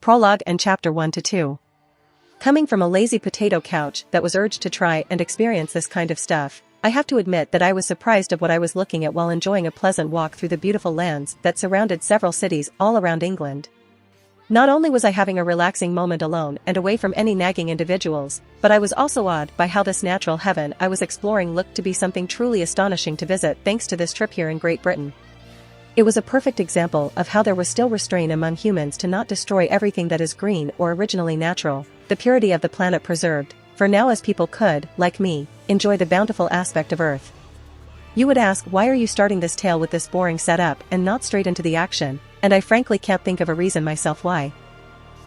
Prologue and Chapter 1 to 2. Coming from a lazy potato couch that was urged to try and experience this kind of stuff, I have to admit that I was surprised of what I was looking at while enjoying a pleasant walk through the beautiful lands that surrounded several cities all around England. Not only was I having a relaxing moment alone and away from any nagging individuals, but I was also awed by how this natural heaven I was exploring looked to be something truly astonishing to visit thanks to this trip here in Great Britain. It was a perfect example of how there was still restraint among humans to not destroy everything that is green or originally natural, the purity of the planet preserved, for now as people could, like me, enjoy the bountiful aspect of Earth. You would ask, why are you starting this tale with this boring setup and not straight into the action, and I frankly can't think of a reason myself why.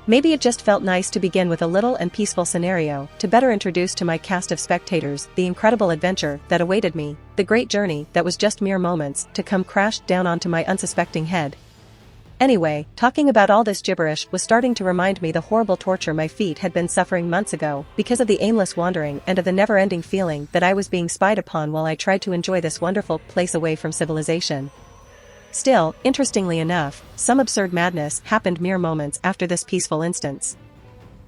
Maybe it just felt nice to begin with a little and peaceful scenario to better introduce to my cast of spectators the incredible adventure that awaited me, the great journey that was just mere moments to come crashed down onto my unsuspecting head. Anyway, talking about all this gibberish was starting to remind me the horrible torture my feet had been suffering months ago because of the aimless wandering and of the never-ending feeling that I was being spied upon while I tried to enjoy this wonderful place away from civilization. Still, interestingly enough, some absurd madness happened mere moments after this peaceful instance.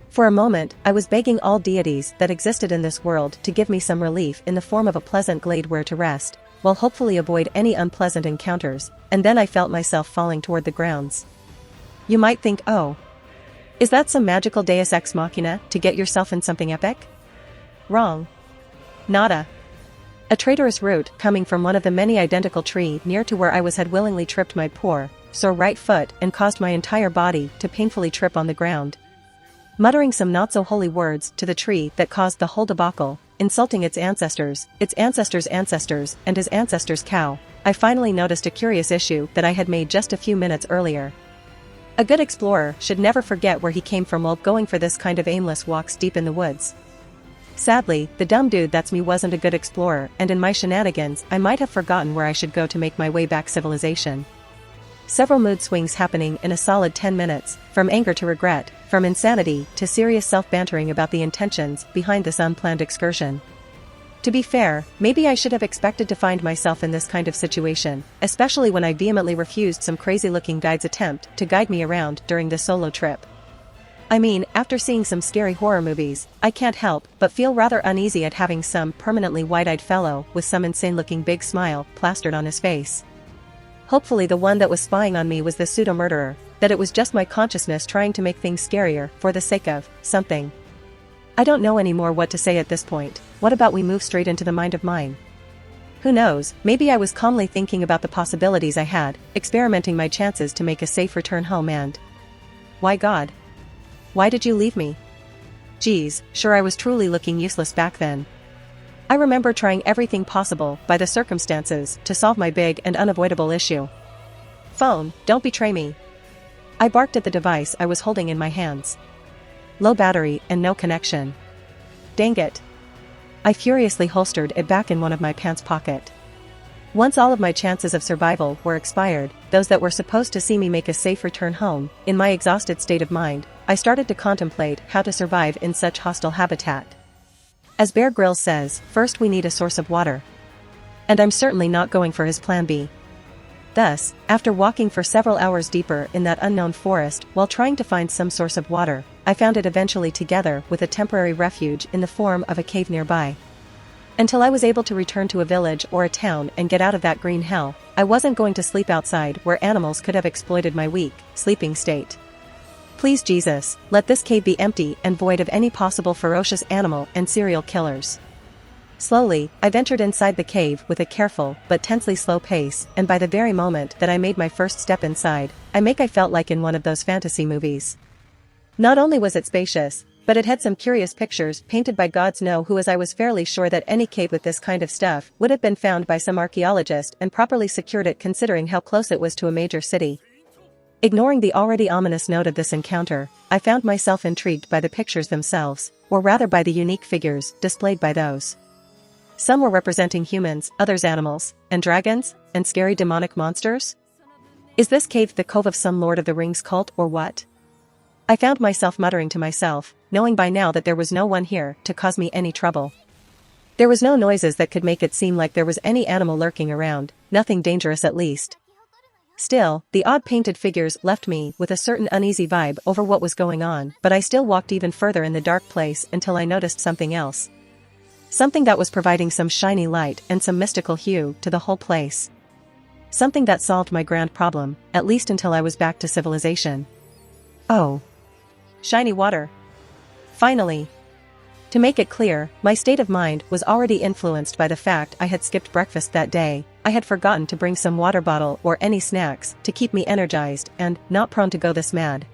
For a moment, I was begging all deities that existed in this world to give me some relief in the form of a pleasant glade where to rest, while hopefully avoid any unpleasant encounters, and then I felt myself falling toward the grounds. You might think, oh, is that some magical deus ex machina to get yourself in something epic? Wrong. Nada. A traitorous root coming from one of the many identical trees near to where I was had willingly tripped my poor, sore right foot and caused my entire body to painfully trip on the ground. Muttering some not-so-holy words to the tree that caused the whole debacle, insulting its ancestors' ancestors, and his ancestors' cow, I finally noticed a curious issue that I had made just a few minutes earlier. A good explorer should never forget where he came from while going for this kind of aimless walks deep in the woods. Sadly, the dumb dude that's me wasn't a good explorer, and in my shenanigans I might have forgotten where I should go to make my way back civilization. Several mood swings happening in a solid 10 minutes, from anger to regret, from insanity to serious self-bantering about the intentions behind this unplanned excursion. To be fair, maybe I should have expected to find myself in this kind of situation, especially when I vehemently refused some crazy-looking guide's attempt to guide me around during the solo trip. I mean, after seeing some scary horror movies, I can't help but feel rather uneasy at having some permanently wide-eyed fellow with some insane-looking big smile plastered on his face. Hopefully the one that was spying on me was the pseudo-murderer, that it was just my consciousness trying to make things scarier for the sake of something. I don't know anymore what to say at this point. What about we move straight into the mind of mine? Who knows, maybe I was calmly thinking about the possibilities I had, experimenting my chances to make a safe return home and… Why God? Why did you leave me? Geez, sure I was truly looking useless back then. I remember trying everything possible by the circumstances to solve my big and unavoidable issue. Phone, don't betray me. I barked at the device I was holding in my hands. Low battery and no connection. Dang it. I furiously holstered it back in one of my pants pocket. Once all of my chances of survival were expired, those that were supposed to see me make a safe return home, in my exhausted state of mind, I started to contemplate how to survive in such hostile habitat. As Bear Grylls says, first we need a source of water. And I'm certainly not going for his plan B. Thus, after walking for several hours deeper in that unknown forest while trying to find some source of water, I found it eventually together with a temporary refuge in the form of a cave nearby. Until I was able to return to a village or a town and get out of that green hell, I wasn't going to sleep outside where animals could have exploited my weak, sleeping state. Please Jesus, let this cave be empty and void of any possible ferocious animal and serial killers. Slowly, I ventured inside the cave with a careful but tensely slow pace, and by the very moment that I made my first step inside, I felt like in one of those fantasy movies. Not only was it spacious, but it had some curious pictures painted by gods know who, as I was fairly sure that any cave with this kind of stuff would have been found by some archaeologist and properly secured it considering how close it was to a major city. Ignoring the already ominous note of this encounter, I found myself intrigued by the pictures themselves, or rather by the unique figures displayed by those. Some were representing humans, others animals, and dragons, and scary demonic monsters. Is this cave the cove of some Lord of the Rings cult or what? I found myself muttering to myself, knowing by now that there was no one here to cause me any trouble. There was no noises that could make it seem like there was any animal lurking around, nothing dangerous at least. Still, the odd painted figures left me with a certain uneasy vibe over what was going on, but I still walked even further in the dark place until I noticed something else. Something that was providing some shiny light and some mystical hue to the whole place. Something that solved my grand problem, at least until I was back to civilization. Oh. Shiny water. Finally. To make it clear, my state of mind was already influenced by the fact I had skipped breakfast that day. I had forgotten to bring some water bottle or any snacks to keep me energized and not prone to go this mad.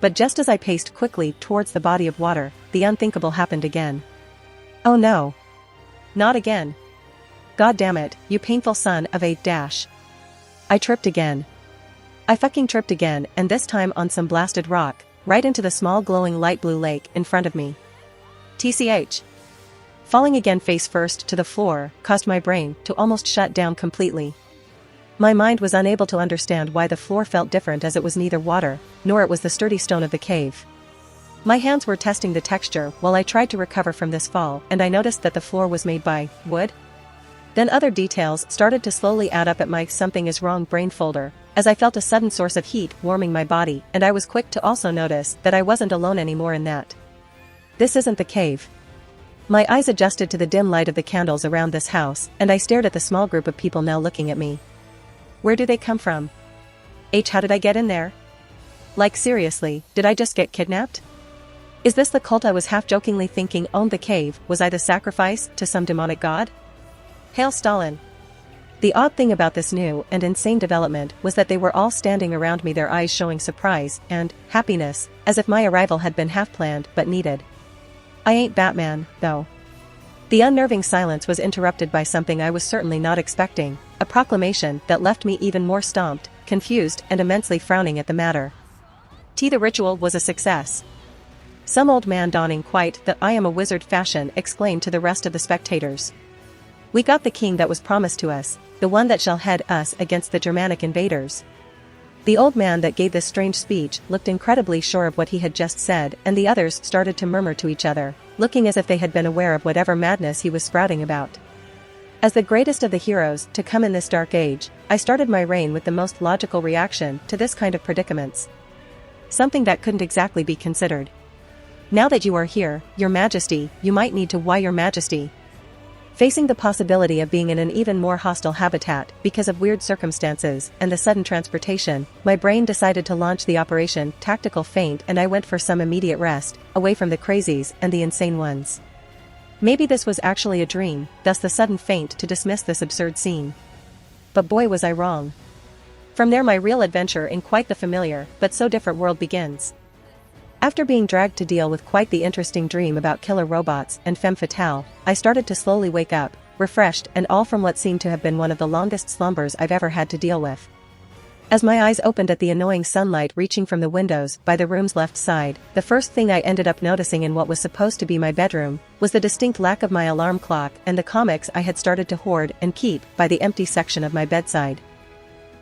But just as I paced quickly towards the body of water, the unthinkable happened again. Oh no. Not again. God damn it, you painful son of a dash. I tripped again. I fucking tripped again, and this time on some blasted rock, right into the small glowing light blue lake in front of me. TCH. Falling again face first to the floor caused my brain to almost shut down completely. My mind was unable to understand why the floor felt different, as it was neither water, nor it was the sturdy stone of the cave. My hands were testing the texture while I tried to recover from this fall, and I noticed that the floor was made by wood. Then other details started to slowly add up at my something is wrong brain folder, as I felt a sudden source of heat warming my body, and I was quick to also notice that I wasn't alone anymore in that. This isn't the cave. My eyes adjusted to the dim light of the candles around this house, and I stared at the small group of people now looking at me. Where do they come from? How did I get in there? Like seriously, did I just get kidnapped? Is this the cult I was half-jokingly thinking owned the cave? Was I the sacrifice to some demonic god? Hail Stalin! The odd thing about this new and insane development was that they were all standing around me, their eyes showing surprise and happiness, as if my arrival had been half-planned but needed. I ain't Batman, though. The unnerving silence was interrupted by something I was certainly not expecting, a proclamation that left me even more stumped, confused, and immensely frowning at the matter. The ritual was a success. Some old man donning quite the "I am a wizard" fashion exclaimed to the rest of the spectators. We got the king that was promised to us, the one that shall head us against the Germanic invaders. The old man that gave this strange speech looked incredibly sure of what he had just said, and the others started to murmur to each other, looking as if they had been aware of whatever madness he was sprouting about. As the greatest of the heroes to come in this dark age, I started my reign with the most logical reaction to this kind of predicaments. Something that couldn't exactly be considered. Now that you are here, your majesty, you might need to why your majesty. Facing the possibility of being in an even more hostile habitat because of weird circumstances and the sudden transportation, my brain decided to launch the Operation Tactical Feint, and I went for some immediate rest, away from the crazies and the insane ones. Maybe this was actually a dream, thus the sudden feint to dismiss this absurd scene. But boy was I wrong. From there my real adventure in quite the familiar but so different world begins. After being dragged to deal with quite the interesting dream about killer robots and femme fatale, I started to slowly wake up, refreshed and all from what seemed to have been one of the longest slumbers I've ever had to deal with. As my eyes opened at the annoying sunlight reaching from the windows by the room's left side, the first thing I ended up noticing in what was supposed to be my bedroom was the distinct lack of my alarm clock and the comics I had started to hoard and keep by the empty section of my bedside.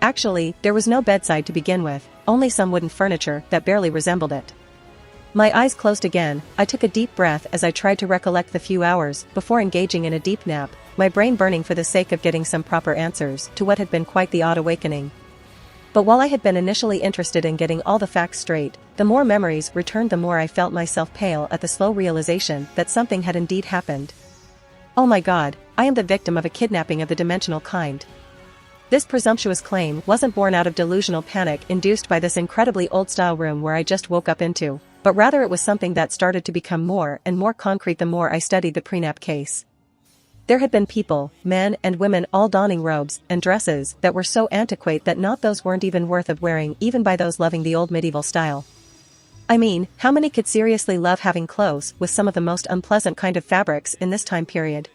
Actually, there was no bedside to begin with, only some wooden furniture that barely resembled it. My eyes closed again, I took a deep breath as I tried to recollect the few hours before engaging in a deep nap, my brain burning for the sake of getting some proper answers to what had been quite the odd awakening. But while I had been initially interested in getting all the facts straight, the more memories returned, the more I felt myself pale at the slow realization that something had indeed happened. Oh my god, I am the victim of a kidnapping of the dimensional kind. This presumptuous claim wasn't born out of delusional panic induced by this incredibly old-style room where I just woke up into, but rather it was something that started to become more and more concrete the more I studied the prenup case. There had been people, men and women, all donning robes and dresses that were so antiquate that not those weren't even worth of wearing even by those loving the old medieval style. I mean, how many could seriously love having clothes with some of the most unpleasant kind of fabrics in this time period?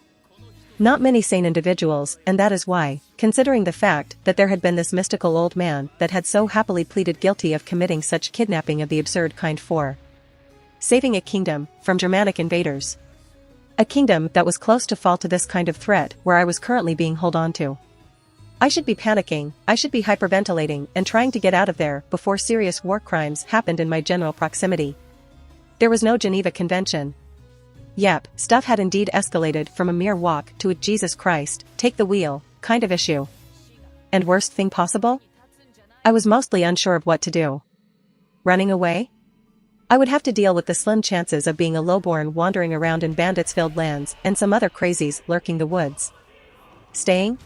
Not many sane individuals, and that is why, considering the fact that there had been this mystical old man that had so happily pleaded guilty of committing such kidnapping of the absurd kind for saving a kingdom from Germanic invaders. A kingdom that was close to fall to this kind of threat where I was currently being held on to. I should be panicking, I should be hyperventilating and trying to get out of there before serious war crimes happened in my general proximity. There was no Geneva Convention. Yep, stuff had indeed escalated from a mere walk to a Jesus Christ, take the wheel kind of issue. And worst thing possible? I was mostly unsure of what to do. Running away? I would have to deal with the slim chances of being a lowborn wandering around in bandits-filled lands and some other crazies lurking the woods. Staying?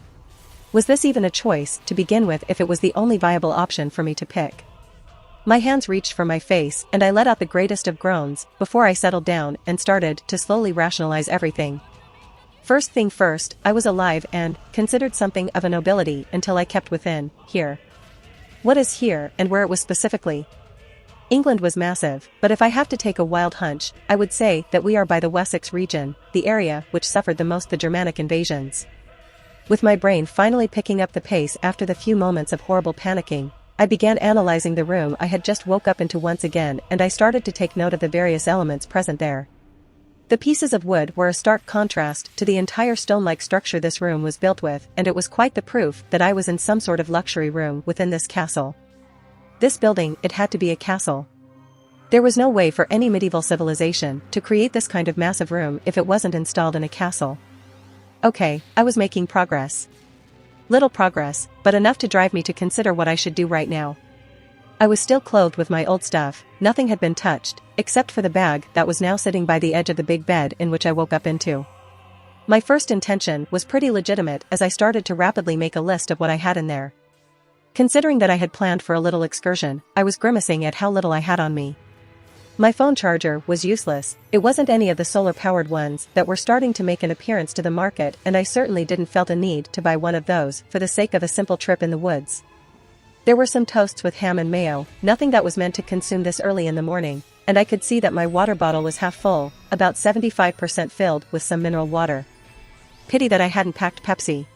Was this even a choice to begin with if it was the only viable option for me to pick? My hands reached for my face and I let out the greatest of groans before I settled down and started to slowly rationalize everything. First thing first, I was alive and considered something of a nobility until I kept within here. What is here and where it was specifically? England was massive, but if I have to take a wild hunch, I would say that we are by the Wessex region, the area which suffered the most the Germanic invasions. With my brain finally picking up the pace after the few moments of horrible panicking, I began analyzing the room I had just woke up into once again and I started to take note of the various elements present there. The pieces of wood were a stark contrast to the entire stone-like structure this room was built with, and it was quite the proof that I was in some sort of luxury room within this castle. This building, it had to be a castle. There was no way for any medieval civilization to create this kind of massive room if it wasn't installed in a castle. Okay, I was making progress. Little progress, but enough to drive me to consider what I should do right now. I was still clothed with my old stuff, nothing had been touched, except for the bag that was now sitting by the edge of the big bed in which I woke up into. My first intention was pretty legitimate as I started to rapidly make a list of what I had in there. Considering that I had planned for a little excursion, I was grimacing at how little I had on me. My phone charger was useless, it wasn't any of the solar-powered ones that were starting to make an appearance to the market and I certainly didn't felt a need to buy one of those for the sake of a simple trip in the woods. There were some toasts with ham and mayo, nothing that was meant to consume this early in the morning, and I could see that my water bottle was half full, about 75% filled with some mineral water. Pity that I hadn't packed Pepsi.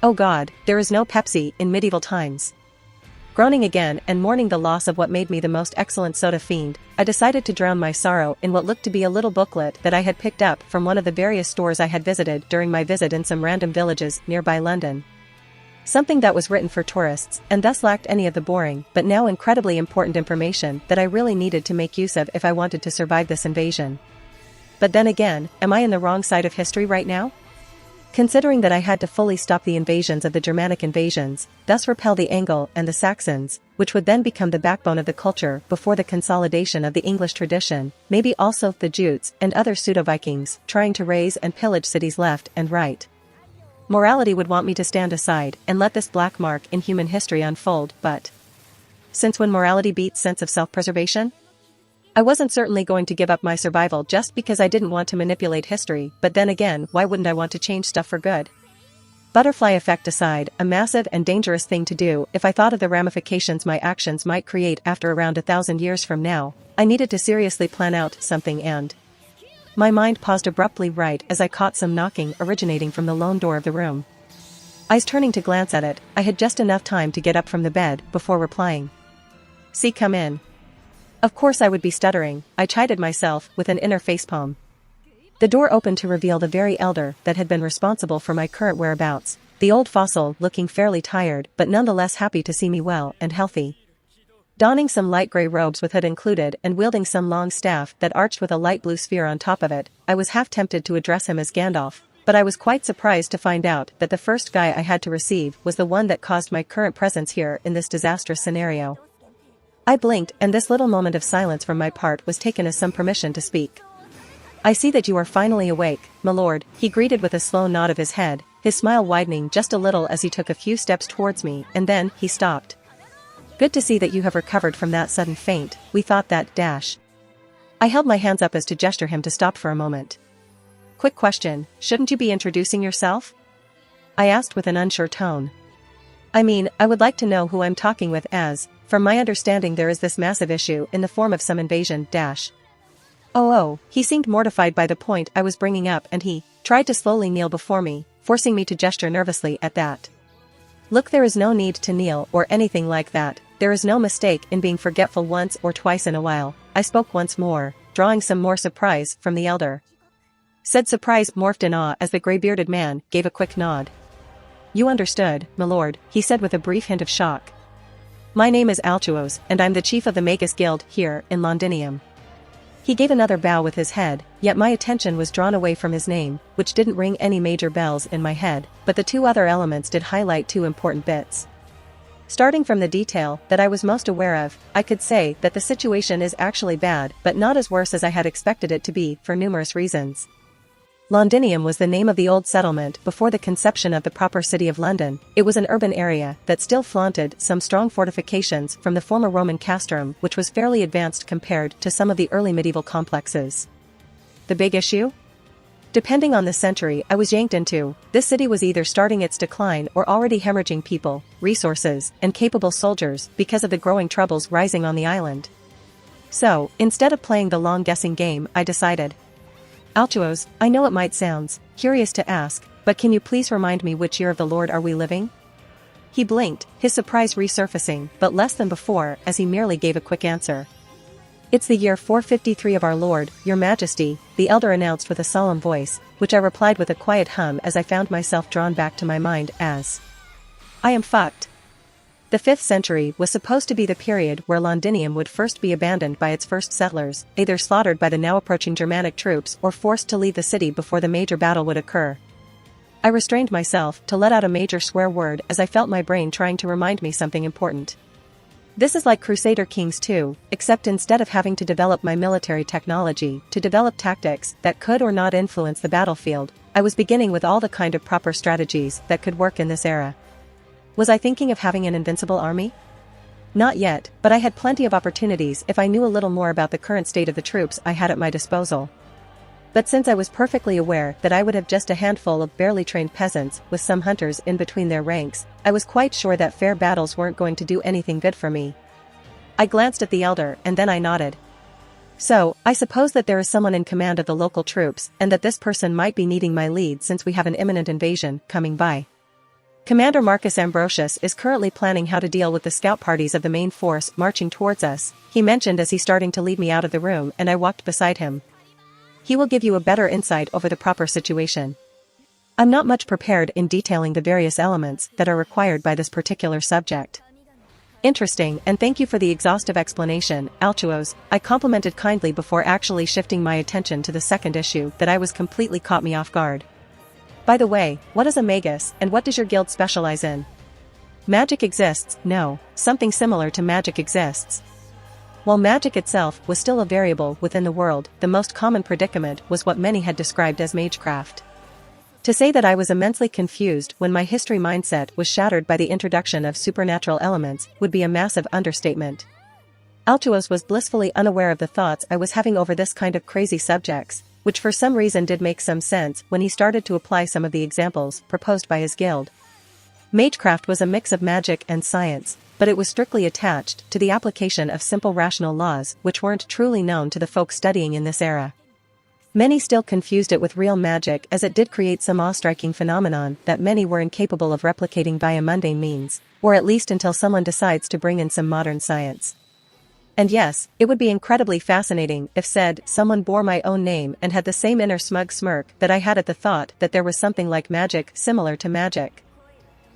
Oh God, there is no Pepsi in medieval times. Groaning again and mourning the loss of what made me the most excellent soda fiend, I decided to drown my sorrow in what looked to be a little booklet that I had picked up from one of the various stores I had visited during my visit in some random villages nearby London. Something that was written for tourists and thus lacked any of the boring but now incredibly important information that I really needed to make use of if I wanted to survive this invasion. But then again, am I in the wrong side of history right now? Considering that I had to fully stop the invasions of the Germanic invasions, thus repel the Angles and the Saxons, which would then become the backbone of the culture before the consolidation of the English tradition, maybe also the Jutes and other pseudo-Vikings trying to raise and pillage cities left and right. Morality would want me to stand aside and let this black mark in human history unfold, but since when morality beats sense of self-preservation? I wasn't certainly going to give up my survival just because I didn't want to manipulate history, but then again, why wouldn't I want to change stuff for good? Butterfly effect aside, a massive and dangerous thing to do if I thought of the ramifications my actions might create after around 1,000 years from now, I needed to seriously plan out something and my mind paused abruptly right as I caught some knocking originating from the lone door of the room. Eyes turning to glance at it, I had just enough time to get up from the bed before replying. "See, come in." Of course I would be stuttering, I chided myself with an inner facepalm. The door opened to reveal the very elder that had been responsible for my current whereabouts, the old fossil looking fairly tired but nonetheless happy to see me well and healthy. Donning some light grey robes with hood included and wielding some long staff that arched with a light blue sphere on top of it, I was half tempted to address him as Gandalf, but I was quite surprised to find out that the first guy I had to receive was the one that caused my current presence here in this disastrous scenario. I blinked and this little moment of silence from my part was taken as some permission to speak. "I see that you are finally awake, my lord," he greeted with a slow nod of his head, his smile widening just a little as he took a few steps towards me and then he stopped. "Good to see that you have recovered from that sudden faint, we thought that dash." I held my hands up as to gesture him to stop for a moment. "Quick question, shouldn't you be introducing yourself?" I asked with an unsure tone. "I mean, I would like to know who I'm talking with as, from my understanding there is this massive issue in the form of some invasion dash." Oh, he seemed mortified by the point I was bringing up and he tried to slowly kneel before me, forcing me to gesture nervously at that. "Look, there is no need to kneel or anything like that, there is no mistake in being forgetful once or twice in a while," I spoke once more, drawing some more surprise from the elder. Said surprise morphed in awe as the grey-bearded man gave a quick nod. "You understood, my lord," he said with a brief hint of shock. "My name is Altuos and I'm the chief of the Magus Guild here in Londinium." He gave another bow with his head, yet my attention was drawn away from his name, which didn't ring any major bells in my head, but the two other elements did highlight two important bits. Starting from the detail that I was most aware of, I could say that the situation is actually bad, but not as worse as I had expected it to be for numerous reasons. Londinium was the name of the old settlement before the conception of the proper city of London. It was an urban area that still flaunted some strong fortifications from the former Roman castrum, which was fairly advanced compared to some of the early medieval complexes. The big issue? Depending on the century I was yanked into, this city was either starting its decline or already hemorrhaging people, resources, and capable soldiers because of the growing troubles rising on the island. So, instead of playing the long guessing game, I decided. Altuos, I know it might sound curious to ask, but can you please remind me which year of the Lord are we living? He blinked, his surprise resurfacing, but less than before, as he merely gave a quick answer. It's the year 453 of our Lord, your Majesty, the elder announced with a solemn voice, which I replied with a quiet hum as I found myself drawn back to my mind as. I am fucked. The 5th century was supposed to be the period where Londinium would first be abandoned by its first settlers, either slaughtered by the now approaching Germanic troops or forced to leave the city before the major battle would occur. I restrained myself to let out a major swear word as I felt my brain trying to remind me something important. This is like Crusader Kings 2, except instead of having to develop my military technology to develop tactics that could or not influence the battlefield, I was beginning with all the kind of proper strategies that could work in this era. Was I thinking of having an invincible army? Not yet, but I had plenty of opportunities if I knew a little more about the current state of the troops I had at my disposal. But since I was perfectly aware that I would have just a handful of barely trained peasants with some hunters in between their ranks, I was quite sure that fair battles weren't going to do anything good for me. I glanced at the elder and then I nodded. So, I suppose that there is someone in command of the local troops and that this person might be needing my lead since we have an imminent invasion coming by. Commander Marcus Ambrosius is currently planning how to deal with the scout parties of the main force marching towards us, he mentioned as he starting to lead me out of the room and I walked beside him. He will give you a better insight over the proper situation. I'm not much prepared in detailing the various elements that are required by this particular subject. Interesting, and thank you for the exhaustive explanation, Altuos, I complimented kindly before actually shifting my attention to the second issue that I was completely caught me off guard. By the way, what is a magus, and what does your guild specialize in? Magic exists, no, something similar to magic exists. While magic itself was still a variable within the world, the most common predicament was what many had described as magecraft. To say that I was immensely confused when my history mindset was shattered by the introduction of supernatural elements would be a massive understatement. Altuos was blissfully unaware of the thoughts I was having over this kind of crazy subjects, which for some reason did make some sense when he started to apply some of the examples proposed by his guild. Magecraft was a mix of magic and science, but it was strictly attached to the application of simple rational laws which weren't truly known to the folk studying in this era. Many still confused it with real magic as it did create some awe-striking phenomenon that many were incapable of replicating via mundane means, or at least until someone decides to bring in some modern science. And yes, it would be incredibly fascinating if said someone bore my own name and had the same inner smug smirk that I had at the thought that there was something like magic similar to magic.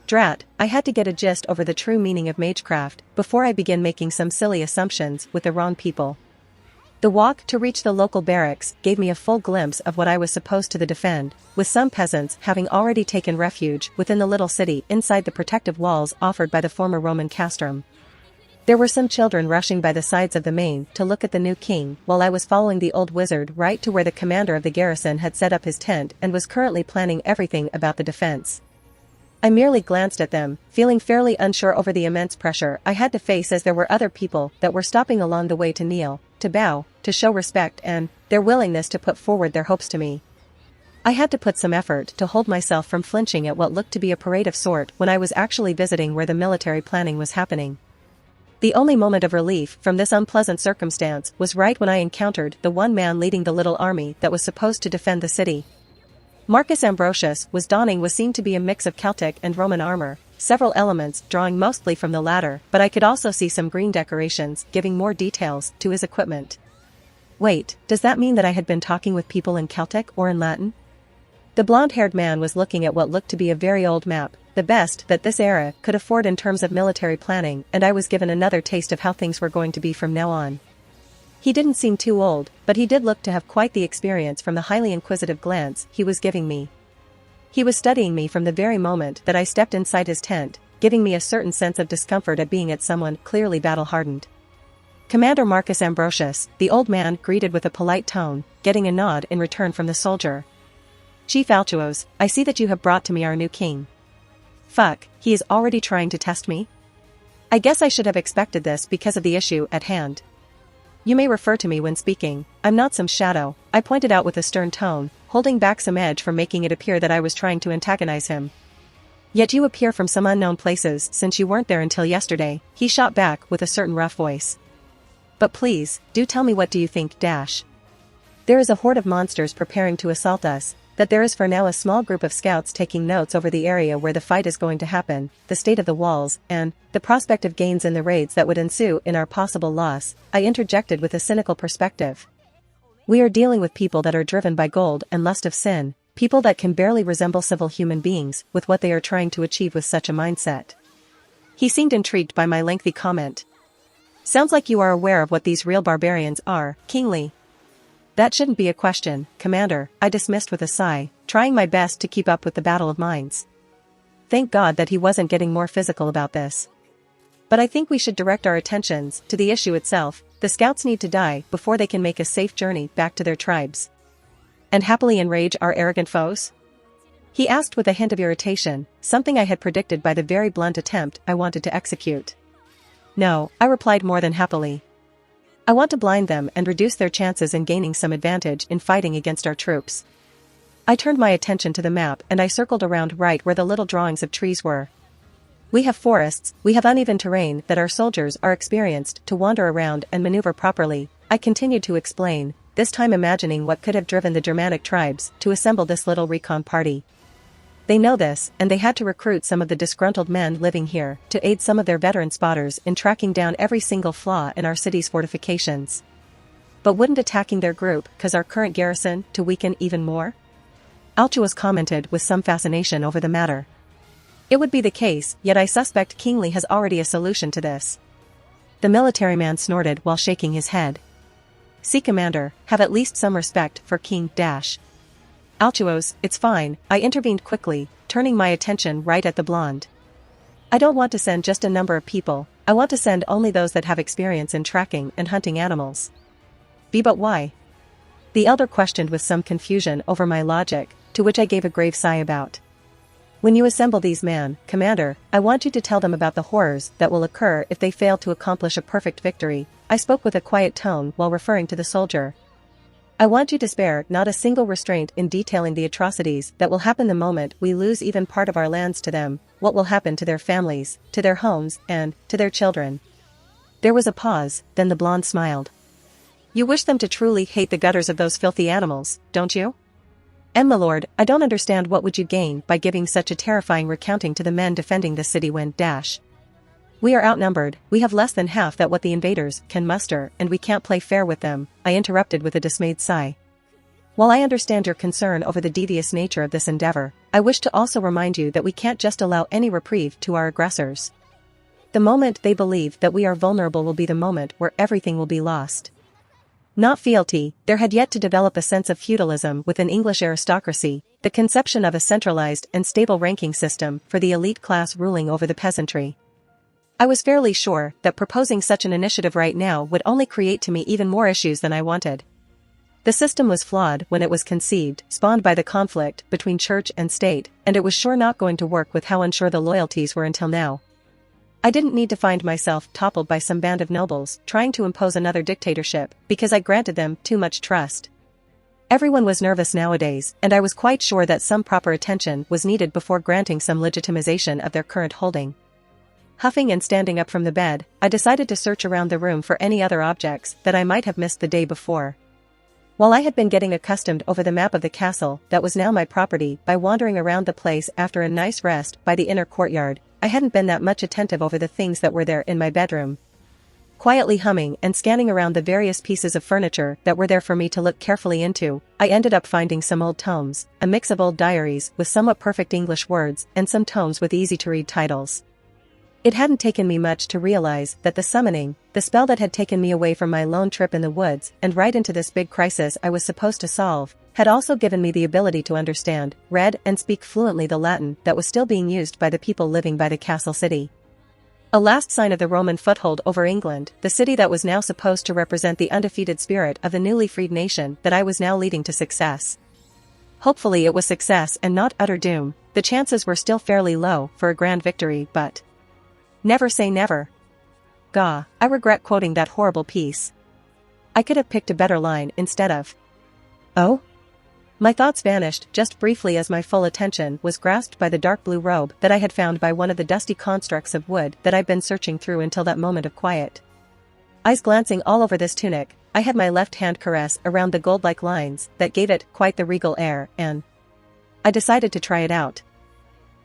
Drat, I had to get a gist over the true meaning of magecraft before I began making some silly assumptions with the wrong people. The walk to reach the local barracks gave me a full glimpse of what I was supposed to defend, with some peasants having already taken refuge within the little city inside the protective walls offered by the former Roman castrum. There were some children rushing by the sides of the main to look at the new king, while I was following the old wizard right to where the commander of the garrison had set up his tent and was currently planning everything about the defense. I merely glanced at them, feeling fairly unsure over the immense pressure I had to face as there were other people that were stopping along the way to kneel, to bow, to show respect and their willingness to put forward their hopes to me. I had to put some effort to hold myself from flinching at what looked to be a parade of sort when I was actually visiting where the military planning was happening. The only moment of relief from this unpleasant circumstance was right when I encountered the one man leading the little army that was supposed to defend the city. Marcus Ambrosius was donning what seemed to be a mix of Celtic and Roman armor, several elements drawing mostly from the latter, but I could also see some green decorations giving more details to his equipment. Wait, does that mean that I had been talking with people in Celtic or in Latin? The blonde-haired man was looking at what looked to be a very old map, the best that this era could afford in terms of military planning, and I was given another taste of how things were going to be from now on. He didn't seem too old, but he did look to have quite the experience from the highly inquisitive glance he was giving me. He was studying me from the very moment that I stepped inside his tent, giving me a certain sense of discomfort at being at someone clearly battle-hardened. Commander Marcus Ambrosius, the old man greeted with a polite tone, getting a nod in return from the soldier. Chief Altuos, I see that you have brought to me our new king. Fuck, he is already trying to test me? I guess I should have expected this because of the issue at hand. You may refer to me when speaking, I'm not some shadow, I pointed out with a stern tone, holding back some edge from making it appear that I was trying to antagonize him. Yet you appear from some unknown places since you weren't there until yesterday, he shot back with a certain rough voice. But please, do tell me what do you think, dash. There is a horde of monsters preparing to assault us, that there is for now a small group of scouts taking notes over the area where the fight is going to happen, the state of the walls, and the prospect of gains in the raids that would ensue in our possible loss, I interjected with a cynical perspective. We are dealing with people that are driven by gold and lust of sin, people that can barely resemble civil human beings with what they are trying to achieve with such a mindset. He seemed intrigued by my lengthy comment. Sounds like you are aware of what these real barbarians are, kingly. That shouldn't be a question, Commander, I dismissed with a sigh, trying my best to keep up with the battle of minds. Thank God that he wasn't getting more physical about this. But I think we should direct our attentions to the issue itself. The scouts need to die before they can make a safe journey back to their tribes. And happily enrage our arrogant foes? He asked with a hint of irritation, something I had predicted by the very blunt attempt I wanted to execute. No, I replied more than happily. I want to blind them and reduce their chances in gaining some advantage in fighting against our troops. I turned my attention to the map and I circled around right where the little drawings of trees were. We have forests, we have uneven terrain that our soldiers are experienced to wander around and maneuver properly, I continued to explain, this time imagining what could have driven the Germanic tribes to assemble this little recon party. They know this, and they had to recruit some of the disgruntled men living here to aid some of their veteran spotters in tracking down every single flaw in our city's fortifications. But wouldn't attacking their group cause our current garrison to weaken even more? Altuos commented with some fascination over the matter. It would be the case, yet I suspect Kingsley has already a solution to this. The military man snorted while shaking his head. See, Commander, have at least some respect for King Dash. Altuos, it's fine, I intervened quickly, turning my attention right at the blonde. I don't want to send just a number of people, I want to send only those that have experience in tracking and hunting animals. But why? The elder questioned with some confusion over my logic, to which I gave a grave sigh about. When you assemble these men, Commander, I want you to tell them about the horrors that will occur if they fail to accomplish a perfect victory, I spoke with a quiet tone while referring to the soldier. I want you to spare not a single restraint in detailing the atrocities that will happen the moment we lose even part of our lands to them, what will happen to their families, to their homes, and to their children. There was a pause, then the blonde smiled. You wish them to truly hate the gutters of those filthy animals, don't you? And my lord, I don't understand what would you gain by giving such a terrifying recounting to the men defending the city when dash. We are outnumbered, we have less than half that what the invaders can muster, and we can't play fair with them, I interrupted with a dismayed sigh. While I understand your concern over the devious nature of this endeavor, I wish to also remind you that we can't just allow any reprieve to our aggressors. The moment they believe that we are vulnerable will be the moment where everything will be lost. Not fealty, there had yet to develop a sense of feudalism within English aristocracy, the conception of a centralized and stable ranking system for the elite class ruling over the peasantry. I was fairly sure that proposing such an initiative right now would only create to me even more issues than I wanted. The system was flawed when it was conceived, spawned by the conflict between church and state, and it was sure not going to work with how unsure the loyalties were until now. I didn't need to find myself toppled by some band of nobles trying to impose another dictatorship because I granted them too much trust. Everyone was nervous nowadays, and I was quite sure that some proper attention was needed before granting some legitimization of their current holding. Huffing and standing up from the bed, I decided to search around the room for any other objects that I might have missed the day before. While I had been getting accustomed over the map of the castle that was now my property by wandering around the place after a nice rest by the inner courtyard, I hadn't been that much attentive over the things that were there in my bedroom. Quietly humming and scanning around the various pieces of furniture that were there for me to look carefully into, I ended up finding some old tomes, a mix of old diaries with somewhat perfect English words and some tomes with easy-to-read titles. It hadn't taken me much to realize that the summoning, the spell that had taken me away from my lone trip in the woods and right into this big crisis I was supposed to solve, had also given me the ability to understand, read and speak fluently the Latin that was still being used by the people living by the castle city. A last sign of the Roman foothold over England, the city that was now supposed to represent the undefeated spirit of the newly freed nation that I was now leading to success. Hopefully it was success and not utter doom. The chances were still fairly low for a grand victory, but never say never. Gah, I regret quoting that horrible piece. I could have picked a better line instead of, "Oh?" My thoughts vanished just briefly as my full attention was grasped by the dark blue robe that I had found by one of the dusty constructs of wood that I'd been searching through until that moment of quiet. Eyes glancing all over this tunic, I had my left hand caress around the gold-like lines that gave it quite the regal air, and I decided to try it out.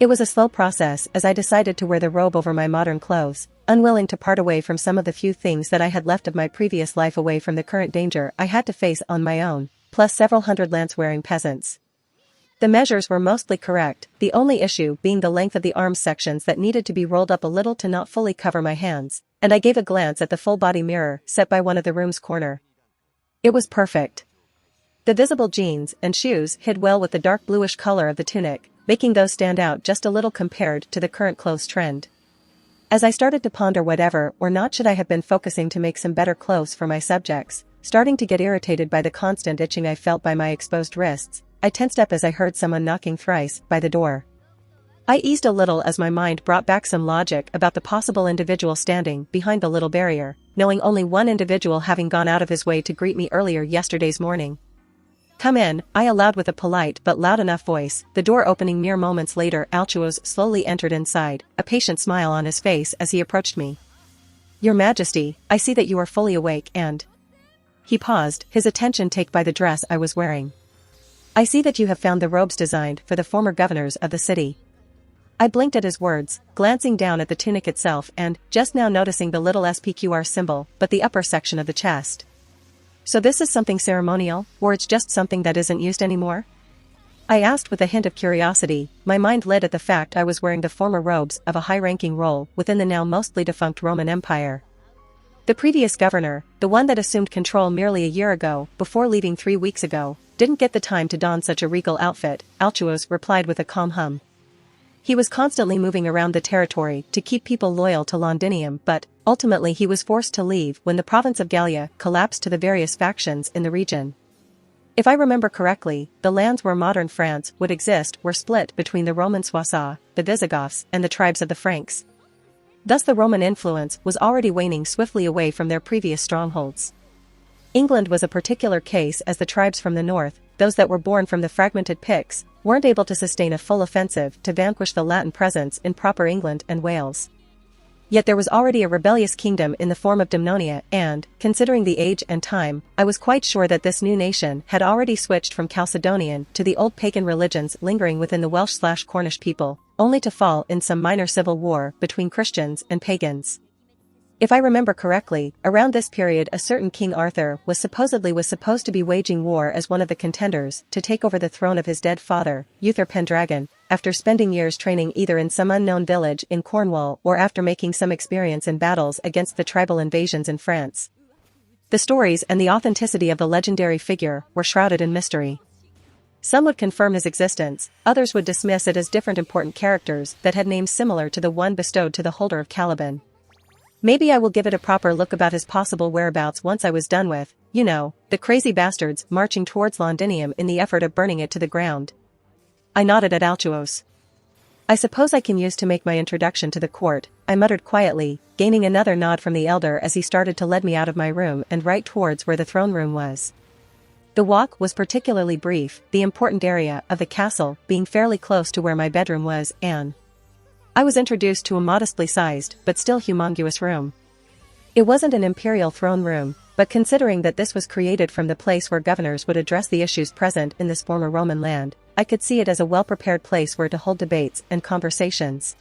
It was a slow process as I decided to wear the robe over my modern clothes, unwilling to part away from some of the few things that I had left of my previous life away from the current danger I had to face on my own, plus several hundred lance-wearing peasants. The measures were mostly correct, the only issue being the length of the arm sections that needed to be rolled up a little to not fully cover my hands, and I gave a glance at the full-body mirror set by one of the room's corner. It was perfect. The visible jeans and shoes hid well with the dark bluish color of the tunic, making those stand out just a little compared to the current clothes trend. As I started to ponder whatever or not should I have been focusing to make some better clothes for my subjects, starting to get irritated by the constant itching I felt by my exposed wrists, I tensed up as I heard someone knocking thrice by the door. I eased a little as my mind brought back some logic about the possible individual standing behind the little barrier, knowing only one individual having gone out of his way to greet me earlier yesterday's morning. "Come in," I allowed with a polite but loud enough voice, the door opening mere moments later. Altuos slowly entered inside, a patient smile on his face as he approached me. "Your Majesty, I see that you are fully awake and—" He paused, his attention taken by the dress I was wearing. "I see that you have found the robes designed for the former governors of the city." I blinked at his words, glancing down at the tunic itself and, just now noticing the little SPQR symbol, but the upper section of the chest. "So this is something ceremonial, or it's just something that isn't used anymore?" I asked with a hint of curiosity, my mind lit at the fact I was wearing the former robes of a high-ranking role within the now mostly defunct Roman Empire. The previous governor, the one that assumed control merely a year ago, before leaving 3 weeks ago, didn't get the time to don such a regal outfit, Altuos replied with a calm hum. He was constantly moving around the territory to keep people loyal to Londinium, but ultimately he was forced to leave when the province of Gallia collapsed to the various factions in the region. If I remember correctly, the lands where modern France would exist were split between the Roman Soissons, the Visigoths, and the tribes of the Franks. Thus the Roman influence was already waning swiftly away from their previous strongholds. England was a particular case as the tribes from the north, those that were born from the fragmented Picts, weren't able to sustain a full offensive to vanquish the Latin presence in proper England and Wales. Yet there was already a rebellious kingdom in the form of Dumnonia and, considering the age and time, I was quite sure that this new nation had already switched from Chalcedonian to the old pagan religions lingering within the Welsh/Cornish people, only to fall in some minor civil war between Christians and pagans. If I remember correctly, around this period a certain King Arthur was supposed to be waging war as one of the contenders to take over the throne of his dead father, Uther Pendragon, after spending years training either in some unknown village in Cornwall or after making some experience in battles against the tribal invasions in France. The stories and the authenticity of the legendary figure were shrouded in mystery. Some would confirm his existence, others would dismiss it as different important characters that had names similar to the one bestowed to the holder of Caliban. Maybe I will give it a proper look about his possible whereabouts once I was done with, the crazy bastards marching towards Londinium in the effort of burning it to the ground. I nodded at Altuos. "I suppose I can use to make my introduction to the court," I muttered quietly, gaining another nod from the elder as he started to lead me out of my room and right towards where the throne room was. The walk was particularly brief, the important area of the castle being fairly close to where my bedroom was, and I was introduced to a modestly sized, but still humongous room. It wasn't an imperial throne room, but considering that this was created from the place where governors would address the issues present in this former Roman land, I could see it as a well-prepared place where to hold debates and conversations.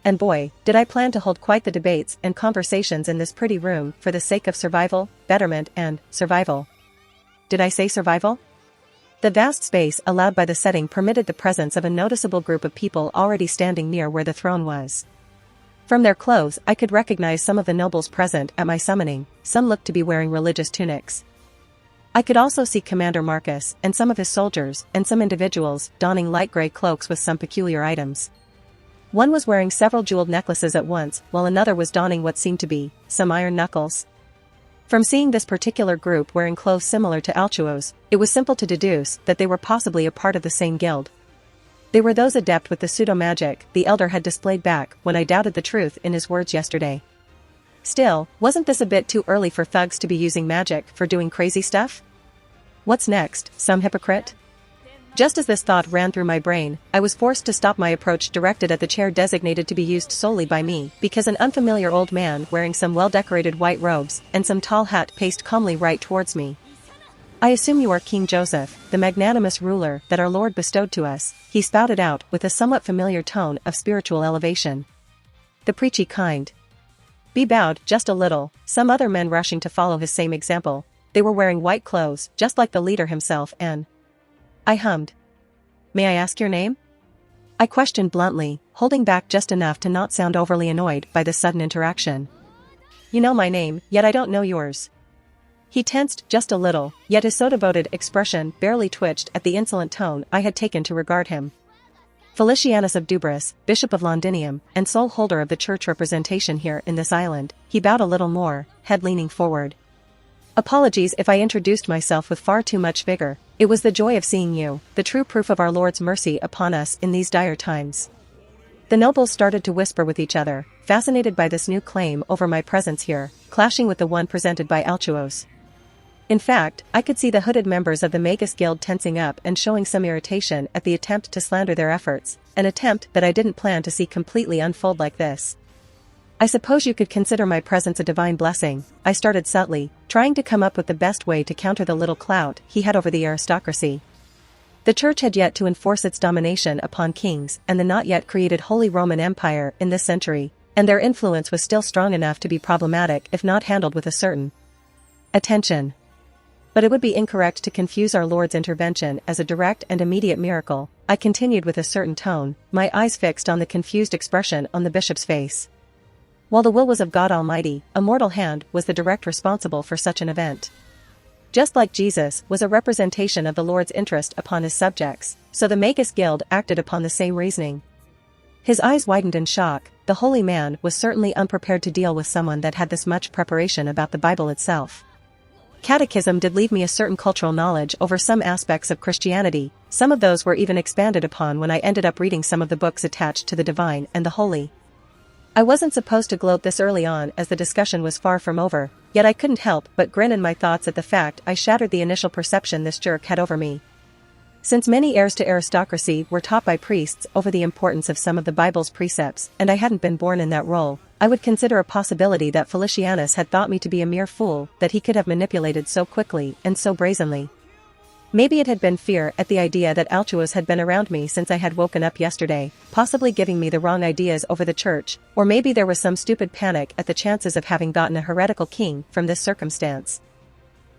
And boy, did I plan to hold quite the debates and conversations in this pretty room for the sake of survival, betterment, and survival. Did I say survival? The vast space allowed by the setting permitted the presence of a noticeable group of people already standing near where the throne was. From their clothes I could recognize some of the nobles present at my summoning, some looked to be wearing religious tunics. I could also see Commander Marcus and some of his soldiers and some individuals donning light gray cloaks with some peculiar items. One was wearing several jeweled necklaces at once while another was donning what seemed to be some iron knuckles. From seeing this particular group wearing clothes similar to Altuo's, it was simple to deduce that they were possibly a part of the same guild. They were those adept with the pseudo-magic the elder had displayed back when I doubted the truth in his words yesterday. Still, wasn't this a bit too early for thugs to be using magic for doing crazy stuff? What's next, some hypocrite? Just as this thought ran through my brain, I was forced to stop my approach directed at the chair designated to be used solely by me because an unfamiliar old man wearing some well-decorated white robes and some tall hat paced calmly right towards me. "I assume you are King Joseph, the magnanimous ruler that our Lord bestowed to us," he spouted out with a somewhat familiar tone of spiritual elevation. "The preachy kind." B bowed just a little, some other men rushing to follow his same example. They were wearing white clothes, just like the leader himself, and I hummed. "May I ask your name?" I questioned bluntly, holding back just enough to not sound overly annoyed by the sudden interaction. "You know my name, yet I don't know yours." He tensed just a little, yet his so-devoted expression barely twitched at the insolent tone I had taken to regard him. Felicianus of Dubris, Bishop of Londinium, and sole holder of the church representation here in this island, he bowed a little more, head leaning forward. "Apologies if I introduced myself with far too much vigor. It was the joy of seeing you, the true proof of our Lord's mercy upon us in these dire times." The nobles started to whisper with each other, fascinated by this new claim over my presence here, clashing with the one presented by Altuos. In fact, I could see the hooded members of the Magus Guild tensing up and showing some irritation at the attempt to slander their efforts, an attempt that I didn't plan to see completely unfold like this. "I suppose you could consider my presence a divine blessing," I started subtly, trying to come up with the best way to counter the little clout he had over the aristocracy. The church had yet to enforce its domination upon kings and the not yet created Holy Roman Empire in this century, and their influence was still strong enough to be problematic if not handled with a certain attention. But it would be incorrect to confuse our Lord's intervention as a direct and immediate miracle, I continued with a certain tone, my eyes fixed on the confused expression on the bishop's face. While the will was of God Almighty, a mortal hand was the direct responsible for such an event. Just like Jesus was a representation of the Lord's interest upon his subjects, so the Magus Guild acted upon the same reasoning. His eyes widened in shock. The holy man was certainly unprepared to deal with someone that had this much preparation about the Bible itself. Catechism did leave me a certain cultural knowledge over some aspects of Christianity, some of those were even expanded upon when I ended up reading some of the books attached to the divine and the holy. I wasn't supposed to gloat this early on as the discussion was far from over, yet I couldn't help but grin in my thoughts at the fact I shattered the initial perception this jerk had over me. Since many heirs to aristocracy were taught by priests over the importance of some of the Bible's precepts and I hadn't been born in that role, I would consider a possibility that Felicianus had thought me to be a mere fool that he could have manipulated so quickly and so brazenly. Maybe it had been fear at the idea that Altuos had been around me since I had woken up yesterday, possibly giving me the wrong ideas over the church, or maybe there was some stupid panic at the chances of having gotten a heretical king from this circumstance.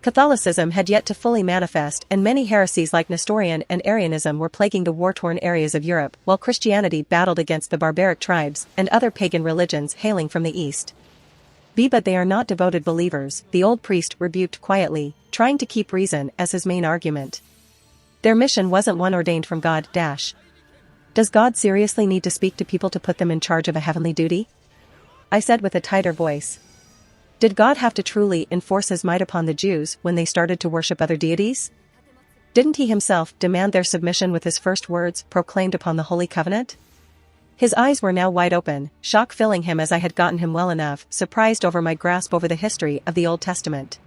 Catholicism had yet to fully manifest and many heresies like Nestorian and Arianism were plaguing the war-torn areas of Europe while Christianity battled against the barbaric tribes and other pagan religions hailing from the east. But they are not devoted believers, the old priest rebuked quietly, trying to keep reason as his main argument. Their mission wasn't one ordained from God. Does God seriously need to speak to people to put them in charge of a heavenly duty? I said with a tighter voice. Did God have to truly enforce his might upon the Jews when they started to worship other deities? Didn't he himself demand their submission with his first words proclaimed upon the Holy Covenant? His eyes were now wide open, shock filling him as I had gotten him well enough, surprised over my grasp over the history of the Old Testament.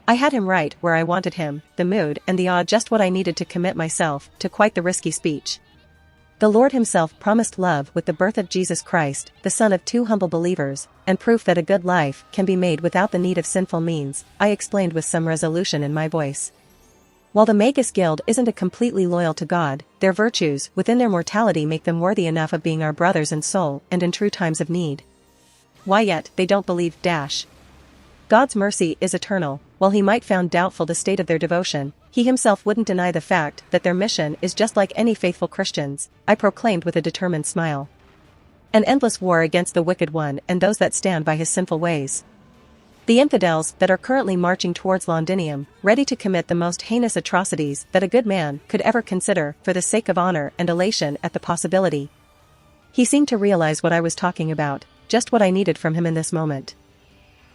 I had him right where I wanted him, the mood and the awe just what I needed to commit myself to quite the risky speech. The Lord himself promised love with the birth of Jesus Christ, the son of two humble believers, and proof that a good life can be made without the need of sinful means, I explained with some resolution in my voice. While the Magus Guild isn't completely loyal to God, their virtues within their mortality make them worthy enough of being our brothers in soul and in true times of need. Why yet they don't believe. God's mercy is eternal. While he might found doubtful the state of their devotion, he himself wouldn't deny the fact that their mission is just like any faithful Christians, I proclaimed with a determined smile. An endless war against the wicked one and those that stand by his sinful ways. The infidels that are currently marching towards Londinium, ready to commit the most heinous atrocities that a good man could ever consider for the sake of honor and elation at the possibility. He seemed to realize what I was talking about, just what I needed from him in this moment.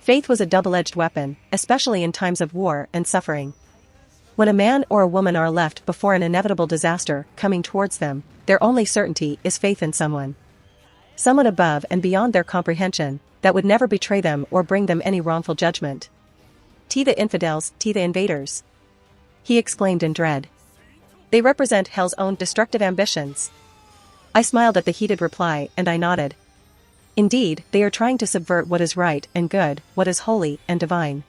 Faith was a double-edged weapon, especially in times of war and suffering. When a man or a woman are left before an inevitable disaster coming towards them, their only certainty is faith in someone. Someone above and beyond their comprehension, that would never betray them or bring them any wrongful judgment. "T the infidels, T the invaders," he exclaimed in dread. "They represent hell's own destructive ambitions." I smiled at the heated reply and I nodded. Indeed, they are trying to subvert what is right and good, what is holy and divine.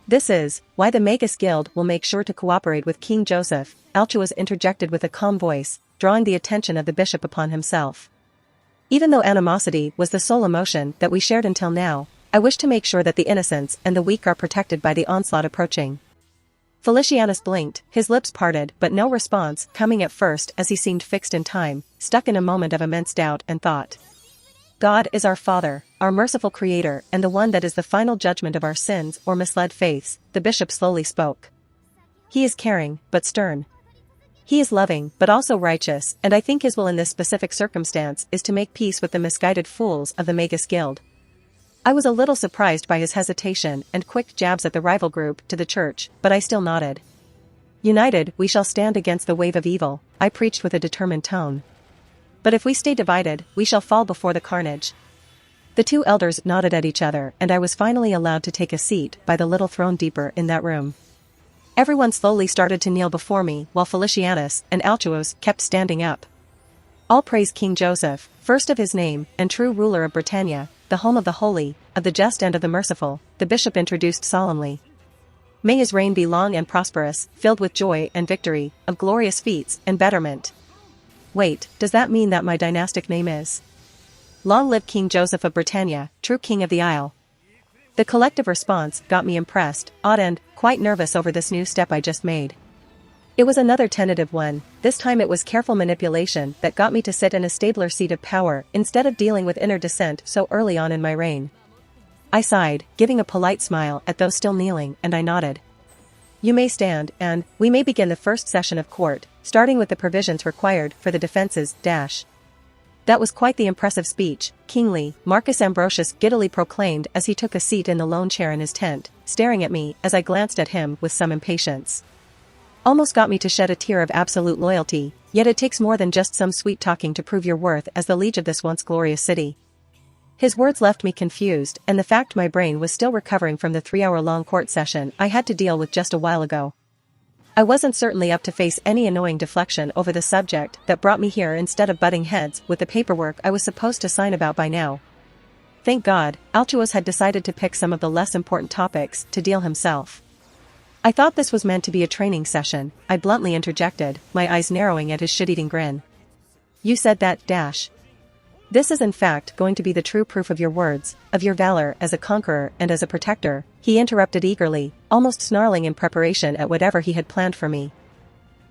This is why the Magus Guild will make sure to cooperate with King Joseph, Altuas interjected with a calm voice, drawing the attention of the bishop upon himself. Even though animosity was the sole emotion that we shared until now, I wish to make sure that the innocents and the weak are protected by the onslaught approaching. Felicianus blinked, his lips parted but no response coming at first as he seemed fixed in time, stuck in a moment of immense doubt and thought. God is our Father, our merciful Creator and the one that is the final judgment of our sins or misled faiths, the bishop slowly spoke. He is caring, but stern. He is loving, but also righteous, and I think his will in this specific circumstance is to make peace with the misguided fools of the Magus Guild. I was a little surprised by his hesitation and quick jabs at the rival group to the church, but I still nodded. United, we shall stand against the wave of evil, I preached with a determined tone. But if we stay divided, we shall fall before the carnage. The two elders nodded at each other and I was finally allowed to take a seat by the little throne deeper in that room. Everyone slowly started to kneel before me while Felicianus and Altuos kept standing up. All praise King Joseph, first of his name and true ruler of Britannia, the home of the holy, of the just and of the merciful, the bishop introduced solemnly. May his reign be long and prosperous, filled with joy and victory, of glorious feats and betterment. Wait, does that mean that my dynastic name is? Long live King Joseph of Britannia, true king of the Isle. The collective response got me impressed, awed and quite nervous over this new step I just made. It was another tentative one, this time it was careful manipulation that got me to sit in a stabler seat of power instead of dealing with inner dissent so early on in my reign. I sighed, giving a polite smile at those still kneeling, and I nodded. You may stand, and we may begin the first session of court, starting with the provisions required for the defenses, That was quite the impressive speech, kingly, Marcus Ambrosius giddily proclaimed as he took a seat in the lone chair in his tent, staring at me as I glanced at him with some impatience. Almost got me to shed a tear of absolute loyalty, yet it takes more than just some sweet talking to prove your worth as the liege of this once glorious city. His words left me confused, and the fact my brain was still recovering from the 3-hour-long court session I had to deal with just a while ago. I wasn't certainly up to face any annoying deflection over the subject that brought me here instead of butting heads with the paperwork I was supposed to sign about by now. Thank God, Altuos had decided to pick some of the less important topics to deal himself. I thought this was meant to be a training session, I bluntly interjected, my eyes narrowing at his shit-eating grin. You said that, This is in fact going to be the true proof of your words, of your valor as a conqueror and as a protector, he interrupted eagerly, almost snarling in preparation at whatever he had planned for me.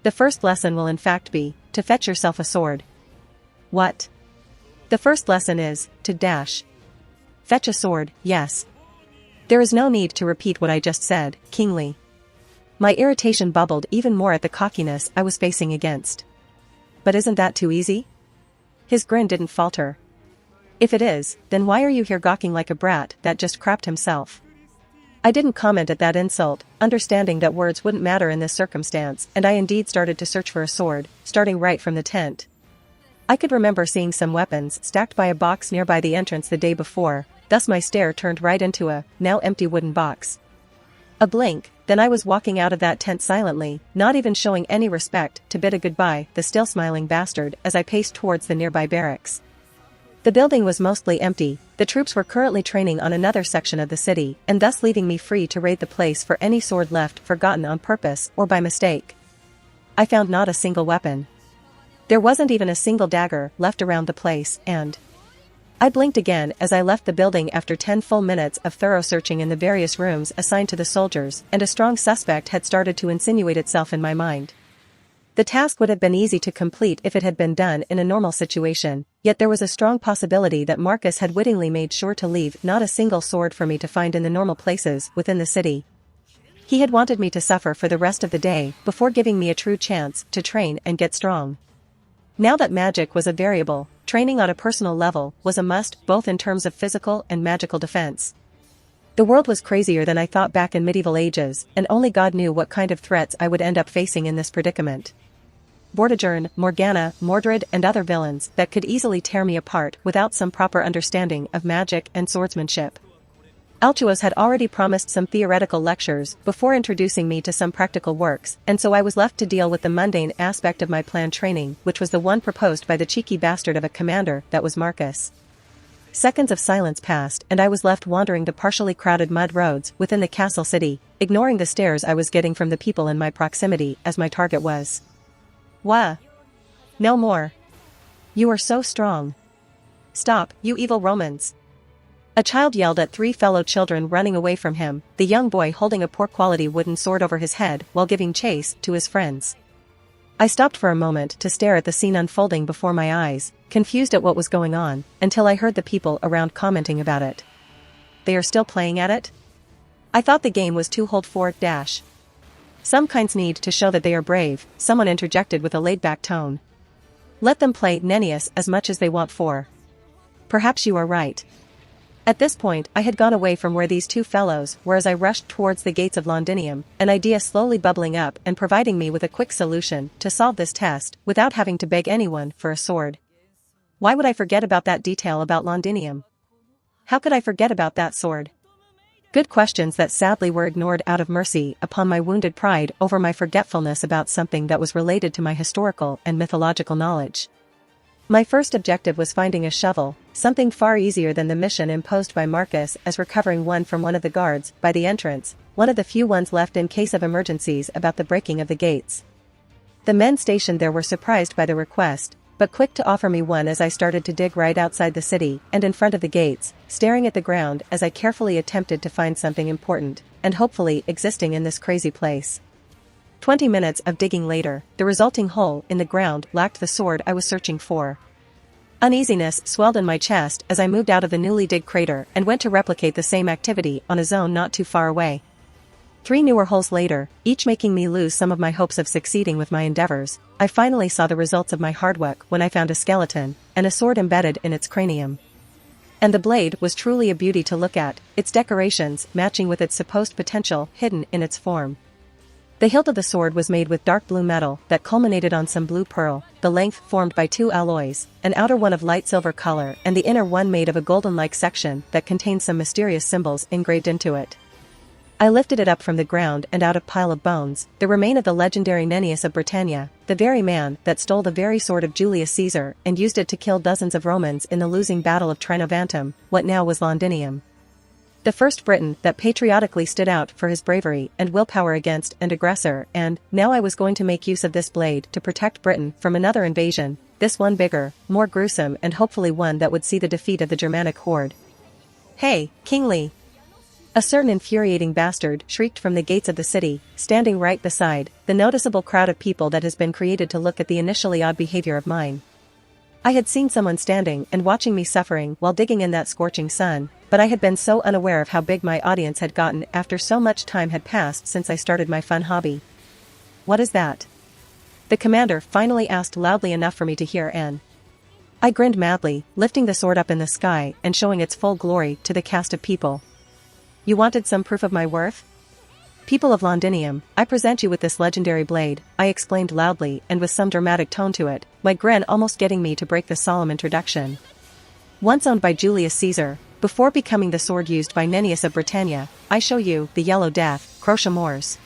The first lesson will in fact be, to fetch yourself a sword. What? The first lesson is, to fetch a sword, yes. There is no need to repeat what I just said, kingly. My irritation bubbled even more at the cockiness I was facing against. But isn't that too easy? His grin didn't falter. If it is, then why are you here gawking like a brat that just crapped himself? I didn't comment at that insult, understanding that words wouldn't matter in this circumstance, and I indeed started to search for a sword, starting right from the tent. I could remember seeing some weapons stacked by a box nearby the entrance the day before, thus my stare turned right into a, now empty wooden box. A blink, then I was walking out of that tent silently, not even showing any respect to bid a goodbye the still smiling bastard as I paced towards the nearby barracks. The building was mostly empty, the troops were currently training on another section of the city and thus leaving me free to raid the place for any sword left forgotten on purpose or by mistake. I found not a single weapon. There wasn't even a single dagger left around the place, and I blinked again as I left the building after 10 full minutes of thorough searching in the various rooms assigned to the soldiers, and a strong suspect had started to insinuate itself in my mind. The task would have been easy to complete if it had been done in a normal situation, yet there was a strong possibility that Marcus had wittingly made sure to leave not a single sword for me to find in the normal places within the city. He had wanted me to suffer for the rest of the day before giving me a true chance to train and get strong. Now that magic was a variable, training on a personal level was a must both in terms of physical and magical defense. The world was crazier than I thought back in medieval ages, and only God knew what kind of threats I would end up facing in this predicament. Vortigern, Morgana, Mordred and other villains that could easily tear me apart without some proper understanding of magic and swordsmanship. Altuos had already promised some theoretical lectures before introducing me to some practical works, and so I was left to deal with the mundane aspect of my planned training, which was the one proposed by the cheeky bastard of a commander that was Marcus. Seconds of silence passed and I was left wandering the partially crowded mud roads within the castle city, ignoring the stares I was getting from the people in my proximity as my target was. Wah! No more. You are so strong. Stop, you evil Romans. A child yelled at 3 fellow children running away from him, the young boy holding a poor quality wooden sword over his head while giving chase to his friends. I stopped for a moment to stare at the scene unfolding before my eyes, confused at what was going on, until I heard the people around commenting about it. They are still playing at it? I thought the game was too hold for dash. Some kinds need to show that they are brave, someone interjected with a laid-back tone. Let them play Nennius as much as they want for. Perhaps you are right. At this point I had gone away from where these 2 fellows were as I rushed towards the gates of Londinium, an idea slowly bubbling up and providing me with a quick solution to solve this test without having to beg anyone for a sword. Why would I forget about that detail about Londinium? How could I forget about that sword? Good questions that sadly were ignored out of mercy upon my wounded pride over my forgetfulness about something that was related to my historical and mythological knowledge. My first objective was finding a shovel, something far easier than the mission imposed by Marcus as recovering one from one of the guards by the entrance, one of the few ones left in case of emergencies about the breaking of the gates. The men stationed there were surprised by the request, but quick to offer me one as I started to dig right outside the city and in front of the gates, staring at the ground as I carefully attempted to find something important, and hopefully existing in this crazy place. 20 minutes of digging later, the resulting hole in the ground lacked the sword I was searching for. Uneasiness swelled in my chest as I moved out of the newly digged crater and went to replicate the same activity on a zone not too far away. 3 newer holes later, each making me lose some of my hopes of succeeding with my endeavors, I finally saw the results of my hard work when I found a skeleton, and a sword embedded in its cranium. And the blade was truly a beauty to look at, its decorations matching with its supposed potential hidden in its form. The hilt of the sword was made with dark blue metal that culminated on some blue pearl, the length formed by 2 alloys, an outer one of light silver color and the inner one made of a golden-like section that contained some mysterious symbols engraved into it. I lifted it up from the ground and out of pile of bones, the remain of the legendary Nennius of Britannia, the very man that stole the very sword of Julius Caesar and used it to kill dozens of Romans in the losing battle of Trinovantum, what now was Londinium. The first Briton that patriotically stood out for his bravery and willpower against an aggressor, and now I was going to make use of this blade to protect Britain from another invasion, this one bigger, more gruesome and hopefully one that would see the defeat of the Germanic horde. Hey, King Lee! A certain infuriating bastard shrieked from the gates of the city, standing right beside the noticeable crowd of people that has been created to look at the initially odd behavior of mine. I had seen someone standing and watching me suffering while digging in that scorching sun, but I had been so unaware of how big my audience had gotten after so much time had passed since I started my fun hobby. What is that? The commander finally asked loudly enough for me to hear, and I grinned madly, lifting the sword up in the sky and showing its full glory to the cast of people. You wanted some proof of my worth? People of Londinium, I present you with this legendary blade, I exclaimed loudly and with some dramatic tone to it, my grin almost getting me to break the solemn introduction. Once owned by Julius Caesar, before becoming the sword used by Nennius of Britannia, I show you the Yellow Death, Croce Mors.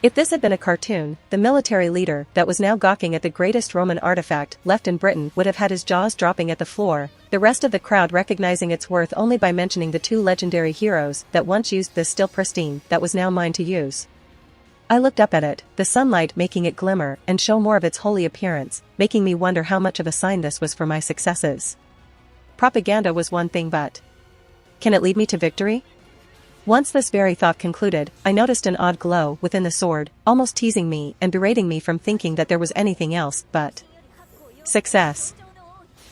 If this had been a cartoon, the military leader that was now gawking at the greatest Roman artifact left in Britain would have had his jaws dropping at the floor, the rest of the crowd recognizing its worth only by mentioning the 2 legendary heroes that once used this still pristine that was now mine to use. I looked up at it, the sunlight making it glimmer and show more of its holy appearance, making me wonder how much of a sign this was for my successes. Propaganda was one thing, but can it lead me to victory? Once this very thought concluded, I noticed an odd glow within the sword, almost teasing me and berating me from thinking that there was anything else but success.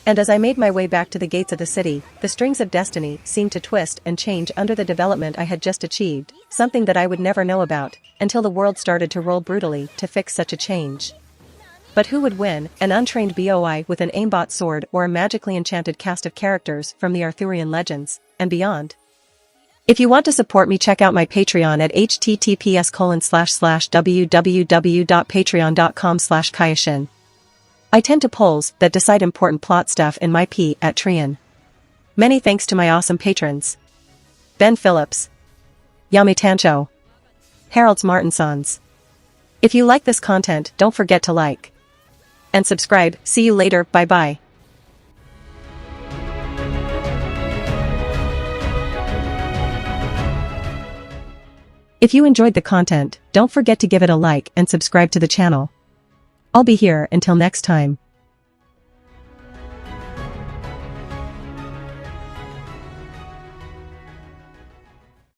And as I made my way back to the gates of the city, the strings of destiny seemed to twist and change under the development I had just achieved, something that I would never know about, until the world started to roll brutally to fix such a change. But who would win, an untrained BOI with an aimbot sword or a magically enchanted cast of characters from the Arthurian legends, and beyond? If you want to support me, check out my Patreon at https://www.patreon.com/Kayashin. I tend to polls that decide important plot stuff in my P at Trian. Many thanks to my awesome patrons: Ben Phillips, Yami Tancho, Harold's Martinsons. If you like this content, don't forget to like and subscribe. See you later, bye bye. If you enjoyed the content, don't forget to give it a like and subscribe to the channel. I'll be here until next time.